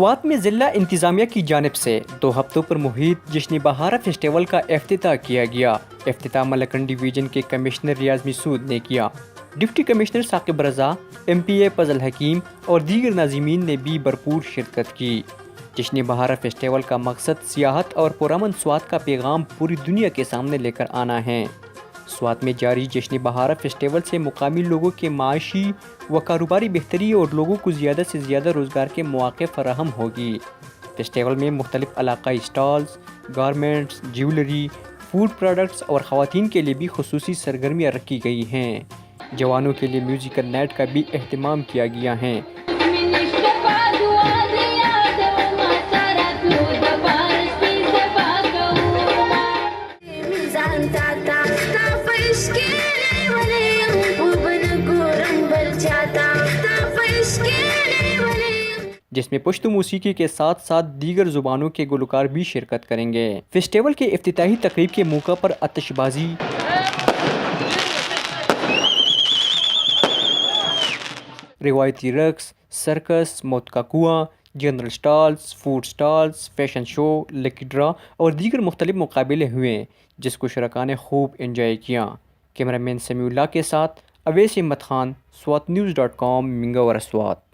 سوات میں ضلع انتظامیہ کی جانب سے 2 ہفتوں پر محیط جشن بہارہ فیسٹیول کا افتتاح کیا گیا۔ افتتاح ملکن ڈویژن کے کمشنر ریاض مسعود نے کیا۔ ڈپٹی کمشنر ثاقب رضا، ایم پی اے فضل حکیم اور دیگر ناظمین نے بھی بھرپور شرکت کی۔ جشن بہارہ فیسٹیول کا مقصد سیاحت اور پرامن سوات کا پیغام پوری دنیا کے سامنے لے کر آنا ہے۔ سوات میں جاری جشن بہارہ فیسٹیول سے مقامی لوگوں کے معاشی و کاروباری بہتری اور لوگوں کو زیادہ سے زیادہ روزگار کے مواقع فراہم ہوگی۔ فیسٹیول میں مختلف علاقائی stalls, garments, jewellery, food products اور خواتین کے لیے بھی خصوصی سرگرمیاں رکھی گئی ہیں۔ جوانوں کے لیے میوزیکل نائٹ کا بھی اہتمام کیا گیا ہے۔ جس میں پشتو موسیقی کے ساتھ ساتھ دیگر زبانوں کے گلوکار بھی شرکت کریں گے۔ فیسٹیول کے افتتاحی تقریب کے موقع پر آتش بازی، روایتی رقص، سرکس، موت کا کنواں، general stalls, food stalls, fashion show, lucky draw اور دیگر مختلف مقابلے ہوئے جس کو شرکاء نے خوب انجوائے کیا۔ کیمرہ مین سمیع اللہ کے ساتھ اویس احمد خان، SWAT News.com، منگاورا سوات۔